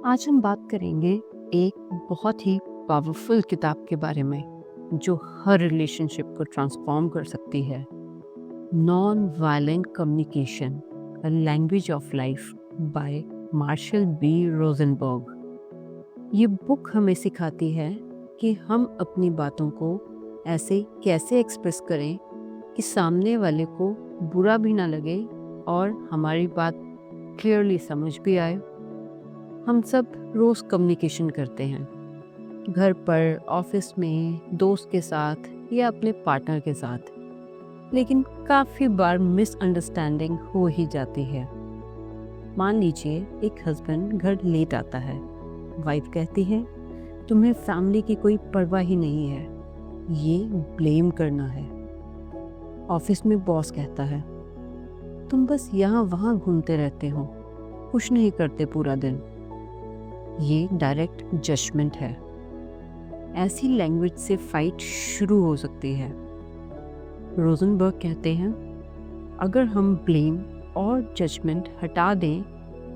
आज हम बात करेंगे एक बहुत ही पावरफुल किताब के बारे में जो हर रिलेशनशिप को ट्रांसफॉर्म कर सकती है। Non violent communication, a language of life by Marshall B Rosenberg. ये बुक हमें सिखाती है कि हम अपनी बातों को ऐसे कैसे एक्सप्रेस करें कि सामने वाले को बुरा भी ना लगे और हमारी बात क्लियरली समझ भी आए। हम सब रोज कम्युनिकेशन करते हैं, घर पर, ऑफिस में, दोस्त के साथ या अपने पार्टनर के साथ, लेकिन काफ़ी बार मिसअंडरस्टैंडिंग हो ही जाती है। मान लीजिए एक हस्बैंड घर लेट आता है, वाइफ कहती है तुम्हें फैमिली की कोई परवाह ही नहीं है, ये ब्लेम करना है। ऑफिस में बॉस कहता है तुम बस यहाँ वहाँ घूमते रहते हो, कुछ नहीं करते पूरा दिन, ये डायरेक्ट जजमेंट है। ऐसी लैंग्वेज से फाइट शुरू हो सकती है। रोजनबर्ग कहते हैं अगर हम ब्लेम और जजमेंट हटा दें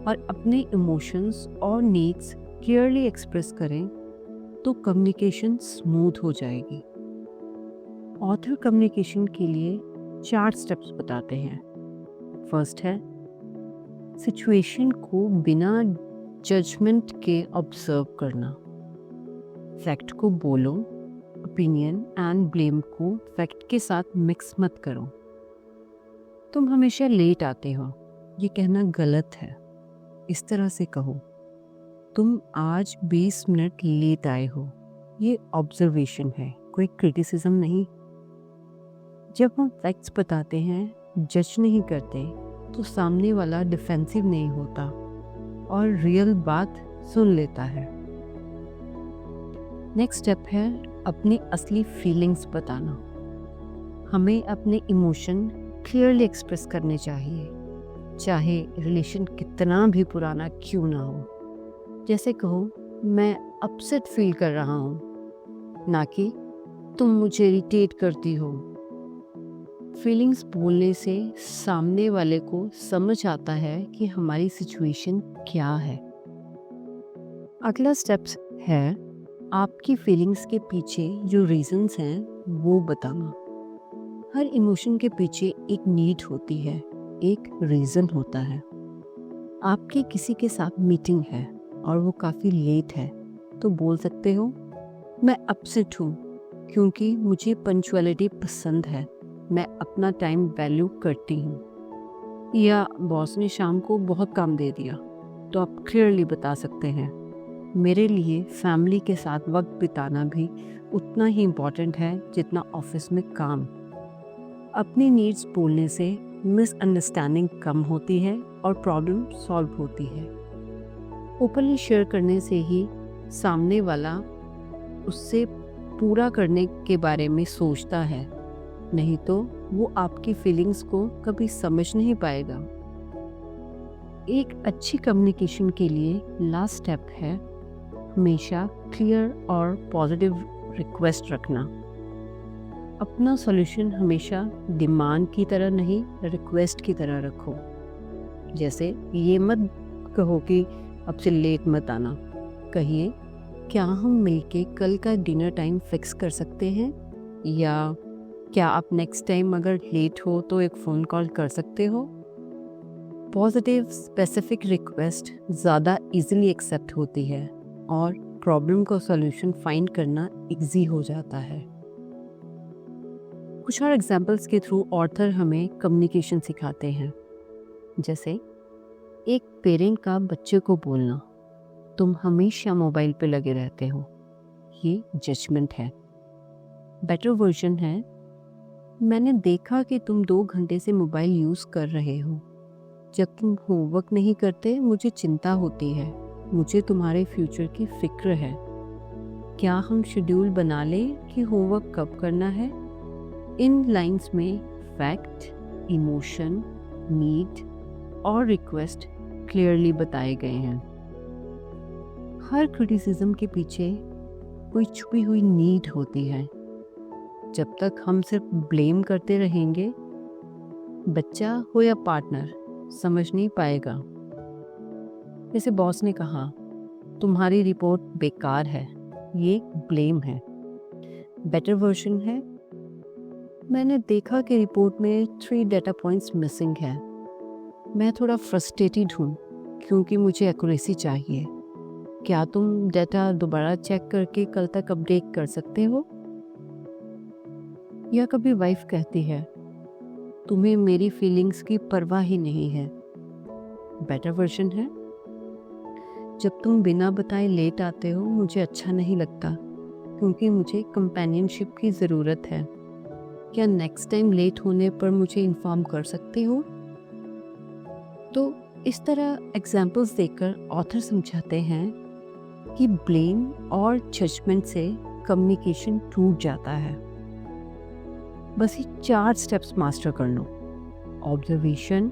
और अपने इमोशंस और नीड्स क्लियरली एक्सप्रेस करें तो कम्युनिकेशन स्मूथ हो जाएगी। ऑथर कम्युनिकेशन के लिए 4 स्टेप्स बताते हैं। फर्स्ट है सिचुएशन को बिना जजमेंट के ऑब्जर्व करना। फैक्ट को बोलो, ओपिनियन एंड ब्लेम को फैक्ट के साथ मिक्स मत करो। तुम हमेशा लेट आते हो, ये कहना गलत है। इस तरह से कहो तुम आज 20 मिनट लेट आए हो, ये ऑब्जर्वेशन है, कोई क्रिटिसिज्म नहीं। जब हम फैक्ट्स बताते हैं, जज नहीं करते, तो सामने वाला डिफेंसिव नहीं होता और रियल बात सुन लेता है। नेक्स्ट स्टेप है अपनी असली फीलिंग्स बताना। हमें अपने इमोशन क्लियरली एक्सप्रेस करने चाहिए, चाहे रिलेशन कितना भी पुराना क्यों ना हो। जैसे कहो मैं अपसेट फील कर रहा हूँ, ना कि तुम मुझे इरिटेट करती हो। फीलिंग्स बोलने से सामने वाले को समझ आता है कि हमारी सिचुएशन क्या है। अगला स्टेप्स है आपकी फीलिंग्स के पीछे जो रीजंस हैं वो बताना। हर इमोशन के पीछे एक नीड होती है, एक रीजन होता है। आपकी किसी के साथ मीटिंग है और वो काफ़ी लेट है, तो बोल सकते हो मैं अपसेट हूँ क्योंकि मुझे पंक्चुअलिटी पसंद है, मैं अपना टाइम वैल्यू करती हूँ। या बॉस ने शाम को बहुत काम दे दिया, तो आप क्लियरली बता सकते हैं मेरे लिए फैमिली के साथ वक्त बिताना भी उतना ही इम्पॉर्टेंट है जितना ऑफिस में काम। अपनी नीड्स बोलने से मिसअंडरस्टैंडिंग कम होती है और प्रॉब्लम सॉल्व होती है। ओपनली शेयर करने से ही सामने वाला उससे पूरा करने के बारे में सोचता है, नहीं तो वो आपकी फीलिंग्स को कभी समझ नहीं पाएगा। एक अच्छी कम्युनिकेशन के लिए लास्ट स्टेप है हमेशा क्लियर और पॉजिटिव रिक्वेस्ट रखना। अपना सॉल्यूशन हमेशा डिमांड की तरह नहीं, रिक्वेस्ट की तरह रखो। जैसे ये मत कहो कि अब से लेट मत आना, कहिए क्या हम मिलके कल का डिनर टाइम फिक्स कर सकते हैं, या क्या आप नेक्स्ट टाइम अगर लेट हो तो एक फ़ोन कॉल कर सकते हो। पॉजिटिव स्पेसिफिक रिक्वेस्ट ज़्यादा इजीली एक्सेप्ट होती है और प्रॉब्लम का सॉल्यूशन फाइंड करना इजी हो जाता है। कुछ और एग्जांपल्स के थ्रू ऑथर हमें कम्युनिकेशन सिखाते हैं। जैसे एक पेरेंट का बच्चे को बोलना तुम हमेशा मोबाइल पे लगे रहते हो, ये जजमेंट है। बेटर वर्जन है मैंने देखा कि तुम 2 घंटे से मोबाइल यूज़ कर रहे हो, जब तुम होमवर्क नहीं करते मुझे चिंता होती है, मुझे तुम्हारे फ्यूचर की फिक्र है। क्या हम शेड्यूल बना लें कि होमवर्क कब करना है। इन लाइंस में फैक्ट, इमोशन, नीड और रिक्वेस्ट क्लियरली बताए गए हैं। हर क्रिटिसिज्म के पीछे कोई छुपी हुई नीड होती है। जब तक हम सिर्फ ब्लेम करते रहेंगे, बच्चा हो या पार्टनर समझ नहीं पाएगा। जैसे बॉस ने कहा तुम्हारी रिपोर्ट बेकार है, ये ब्लेम है। बेटर वर्जन है, मैंने देखा कि रिपोर्ट में 3 डेटा पॉइंट्स मिसिंग है। मैं थोड़ा फ्रस्ट्रेटेड हूँ क्योंकि मुझे एक्यूरेसी चाहिए। क्या तुम डेटा दोबारा चेक करके कल तक अपडेट कर सकते हो? या कभी वाइफ कहती है, तुम्हें मेरी फीलिंग्स की परवाह ही नहीं है। बेटर वर्जन है, जब तुम बिना बताए लेट आते हो मुझे अच्छा नहीं लगता क्योंकि मुझे कंपेनियनशिप की ज़रूरत है। क्या नेक्स्ट टाइम लेट होने पर मुझे इन्फॉर्म कर सकते हो? तो इस तरह एग्जाम्पल्स देकर ऑथर समझाते हैं कि ब्लेम और जजमेंट से कम्युनिकेशन टूट जाता है। बस ये 4 स्टेप्स मास्टर कर लो: ऑब्जर्वेशन,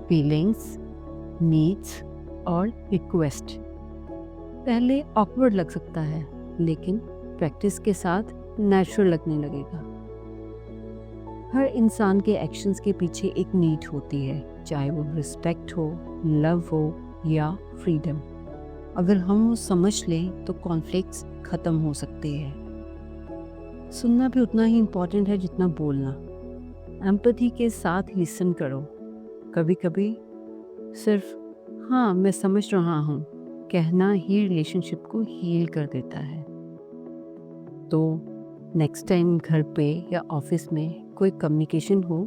फीलिंग्स, नीड्स और रिक्वेस्ट। पहले ऑकवर्ड लग सकता है, लेकिन प्रैक्टिस के साथ नेचुरल लगने लगेगा। हर इंसान के एक्शंस के पीछे एक नीड होती है, चाहे वो रिस्पेक्ट हो, लव हो या फ्रीडम। अगर हम वो समझ लें तो कॉन्फ्लिक्ट्स ख़त्म हो सकते हैं। सुनना भी उतना ही इम्पोर्टेंट है जितना बोलना। एम्पैथी के साथ लिसन करो। कभी कभी सिर्फ हाँ मैं समझ रहा हूँ कहना ही रिलेशनशिप को हील कर देता है। तो नेक्स्ट टाइम घर पे या ऑफिस में कोई कम्युनिकेशन हो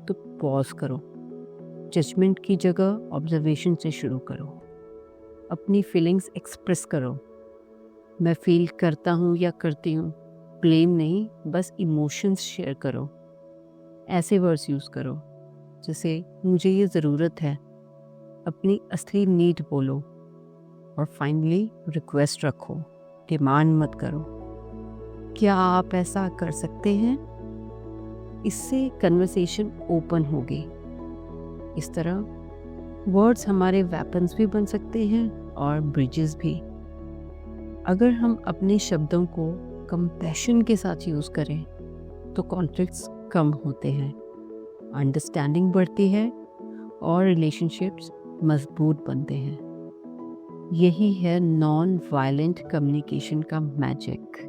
तो पॉज करो। जजमेंट की जगह ऑब्जर्वेशन से शुरू करो। अपनी फीलिंग्स एक्सप्रेस करो। मैं फील करता हूँ या करती हूँ, ब्लेम नहीं, बस इमोशंस शेयर करो। ऐसे वर्ड्स यूज़ करो जैसे मुझे ये ज़रूरत है। अपनी असली नीड बोलो। और फाइनली रिक्वेस्ट रखो, डिमांड मत करो। क्या आप ऐसा कर सकते हैं? इससे कन्वर्सेशन ओपन होगी। इस तरह वर्ड्स हमारे वेपन्स भी बन सकते हैं और ब्रिजेस भी। अगर हम अपने शब्दों को कंपैशन के साथ यूज़ करें तो कॉन्फ्लिक्ट्स कम होते हैं, अंडरस्टैंडिंग बढ़ती है और रिलेशनशिप्स मजबूत बनते हैं। यही है नॉन वायलेंट कम्युनिकेशन का मैजिक।